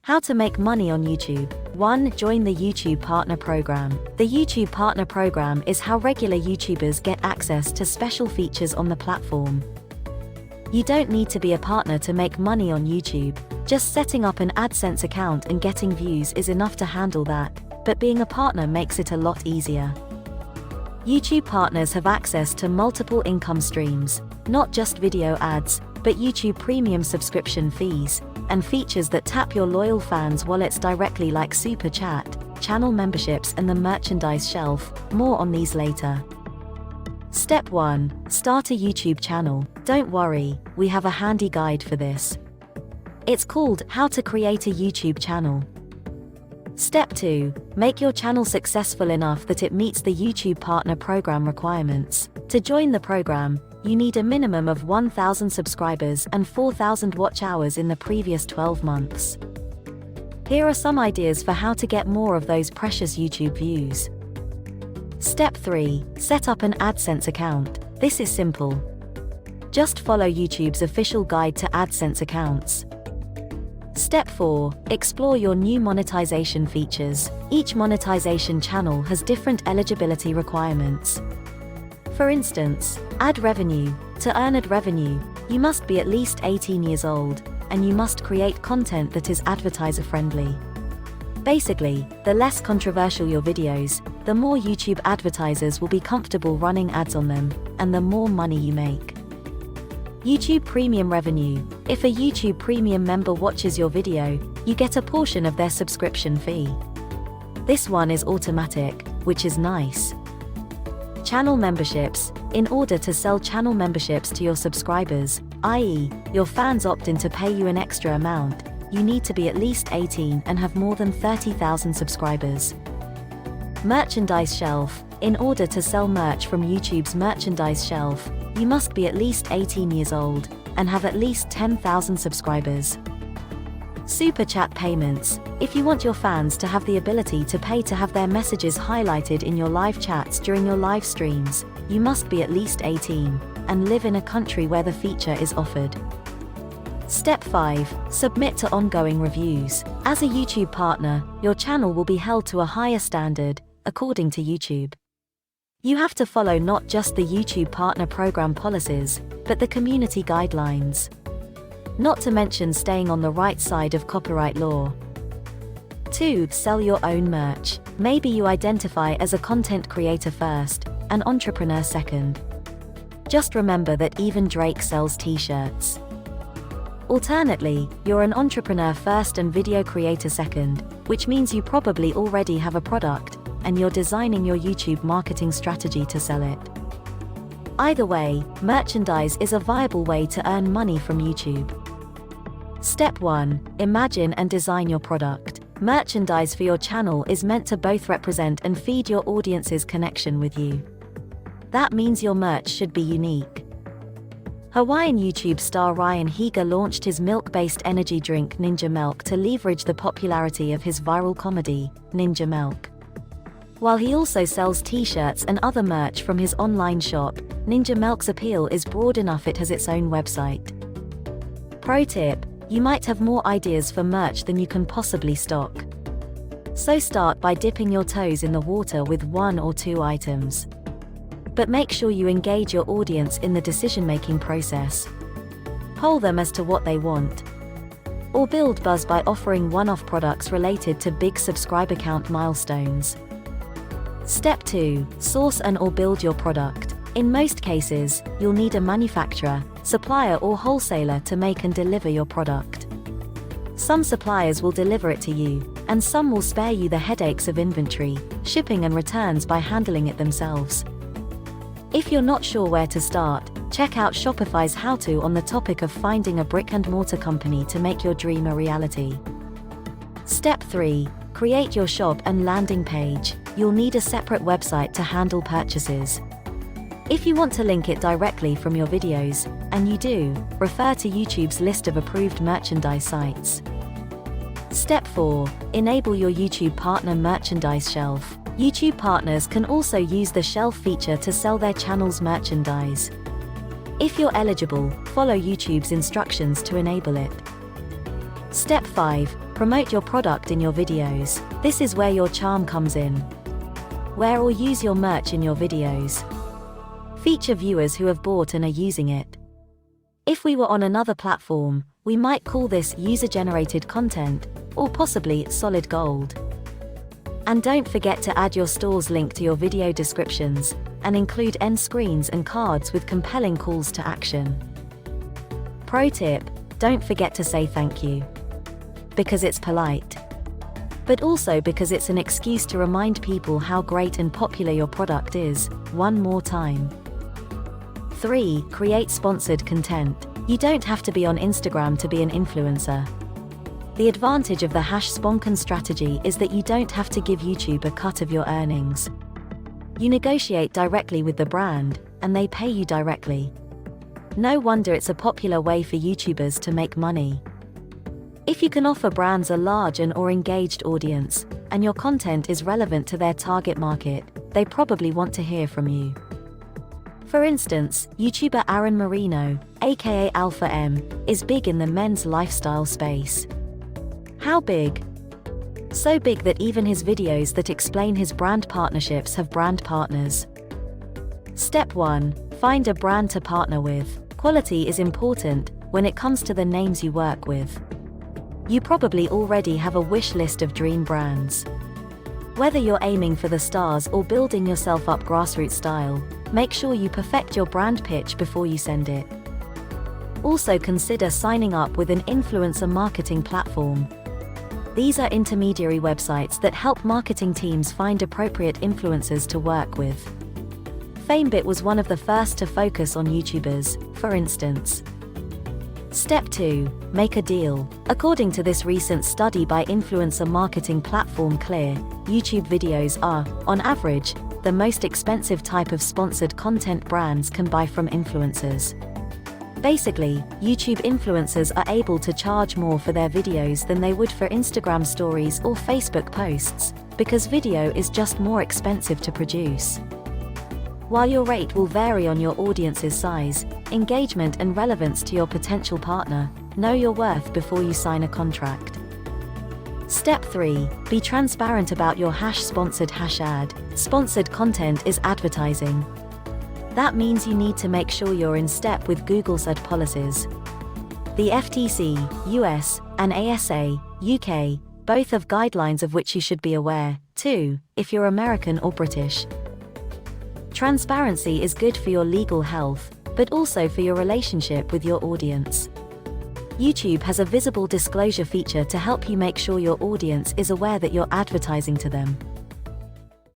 How to make money on YouTube. 1. Join the YouTube Partner Program. The YouTube Partner Program is how regular YouTubers get access to special features on the platform. You don't need to be a partner to make money on YouTube. Just setting up an AdSense account and getting views is enough to handle that, but being a partner makes it a lot easier. YouTube partners have access to multiple income streams, not just video ads, but YouTube Premium subscription fees, and features that tap your loyal fans' wallets directly like Super Chat, channel memberships and the merchandise shelf. More on these later. Step 1. Start a YouTube channel. Don't worry, we have a handy guide for this. It's called How to Create a YouTube Channel. Step 2. Make your channel successful enough that it meets the YouTube Partner Program requirements. To join the program, you need a minimum of 1,000 subscribers and 4,000 watch hours in the previous 12 months. Here are some ideas for how to get more of those precious YouTube views. Step 3. Set up an AdSense account. This is simple. Just follow YouTube's official guide to AdSense accounts. Step 4. Explore your new monetization features. Each monetization channel has different eligibility requirements. For instance, ad revenue. To earn ad revenue, you must be at least 18 years old, and you must create content that is advertiser friendly. Basically, the less controversial your videos, the more YouTube advertisers will be comfortable running ads on them, and the more money you make. YouTube Premium revenue. If a YouTube Premium member watches your video, you get a portion of their subscription fee. This one is automatic, which is nice. Channel memberships. In order to sell channel memberships to your subscribers, i.e., your fans opt in to pay you an extra amount, you need to be at least 18 and have more than 30,000 subscribers. Merchandise shelf. In order to sell merch from YouTube's merchandise shelf, you must be at least 18 years old and have at least 10,000 subscribers. Super Chat payments. If you want your fans to have the ability to pay to have their messages highlighted in your live chats during your live streams, you must be at least 18 and live in a country where the feature is offered. Step 5. Submit to ongoing reviews. As a YouTube partner, your channel will be held to a higher standard, according to YouTube. You have to follow not just the YouTube Partner Program policies, but the community guidelines. Not to mention staying on the right side of copyright law. 2. Sell your own merch. Maybe you identify as a content creator first, an entrepreneur second. Just remember that even Drake sells t-shirts. Alternately, you're an entrepreneur first and video creator second, which means you probably already have a product, and you're designing your YouTube marketing strategy to sell it. Either way, merchandise is a viable way to earn money from YouTube. Step 1. Imagine and design your product. Merchandise for your channel is meant to both represent and feed your audience's connection with you. That means your merch should be unique. Hawaiian YouTube star Ryan Higa launched his milk-based energy drink Ninja Milk to leverage the popularity of his viral comedy, Ninja Milk. While he also sells t-shirts and other merch from his online shop, Ninja Milk's appeal is broad enough it has its own website. Pro tip: you might have more ideas for merch than you can possibly stock. So start by dipping your toes in the water with 1 or 2 items. But make sure you engage your audience in the decision-making process. Poll them as to what they want. Or build buzz by offering one-off products related to big subscriber count milestones. Step 2. Source and/or build your product. In most cases, you'll need a manufacturer, supplier or wholesaler to make and deliver your product. Some suppliers will deliver it to you, and some will spare you the headaches of inventory, shipping and returns by handling it themselves. If you're not sure where to start, check out Shopify's how-to on the topic of finding a brick-and-mortar company to make your dream a reality. Step 3. Create your shop and landing page. You'll need a separate website to handle purchases. If you want to link it directly from your videos, and you do, refer to YouTube's list of approved merchandise sites. Step 4. Enable your YouTube Partner merchandise shelf. YouTube partners can also use the shelf feature to sell their channel's merchandise. If you're eligible, follow YouTube's instructions to enable it. Step 5. Promote your product in your videos. This is where your charm comes in. Wear or use your merch in your videos. Feature viewers who have bought and are using it. If we were on another platform, we might call this user-generated content, or possibly solid gold. And don't forget to add your store's link to your video descriptions, and include end screens and cards with compelling calls to action. Pro tip: don't forget to say thank you. Because it's polite. But also because it's an excuse to remind people how great and popular your product is, one more time. 3. Create sponsored content. You don't have to be on Instagram to be an influencer. The advantage of the #Sponken strategy is that you don't have to give YouTube a cut of your earnings. You negotiate directly with the brand, and they pay you directly. No wonder it's a popular way for YouTubers to make money. If you can offer brands a large and/or engaged audience, and your content is relevant to their target market, they probably want to hear from you. For instance, YouTuber Aaron Marino, aka Alpha M, is big in the men's lifestyle space. How big? So big that even his videos that explain his brand partnerships have brand partners. Step 1. Find a brand to partner with. Quality is important when it comes to the names you work with. You probably already have a wish list of dream brands. Whether you're aiming for the stars or building yourself up grassroots style, make sure you perfect your brand pitch before you send it. Also consider signing up with an influencer marketing platform. These are intermediary websites that help marketing teams find appropriate influencers to work with. FameBit was one of the first to focus on YouTubers, for instance. Step 2. Make a deal. According to this recent study by influencer marketing platform Clear, YouTube videos are, on average, the most expensive type of sponsored content brands can buy from influencers. Basically, YouTube influencers are able to charge more for their videos than they would for Instagram stories or Facebook posts, because video is just more expensive to produce. While your rate will vary on your audience's size, engagement and relevance to your potential partner, know your worth before you sign a contract. Step 3. Be transparent about your #sponsored #ad. Sponsored content is advertising. That means you need to make sure you're in step with Google's ad policies. The FTC, US, and ASA, UK, both have guidelines of which you should be aware, too, if you're American or British. Transparency is good for your legal health, but also for your relationship with your audience. YouTube has a visible disclosure feature to help you make sure your audience is aware that you're advertising to them.